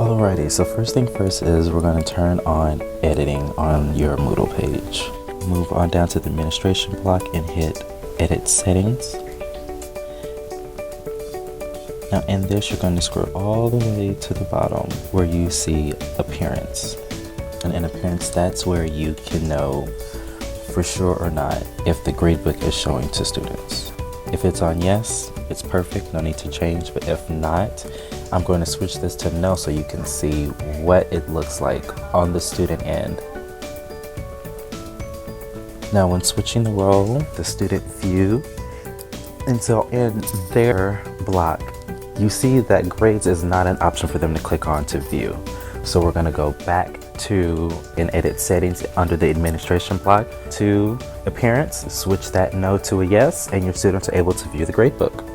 Alrighty, so first thing first is we're going to turn on editing on your Moodle page. Move on down to the administration block and hit edit settings. Now in this, you're going to scroll all the way to the bottom where you see appearance. And in appearance, that's where you can know for sure or not if the gradebook is showing to students. If it's on yes, it's perfect, no need to change. But if not, I'm going to switch this to no so you can see what it looks like on the student end. Now when switching the role, the student view, and so in their block, you see that grades is not an option for them to click on to view. So we're going to go back to an edit settings under the administration block to appearance, switch that no to a yes, and your students are able to view the gradebook.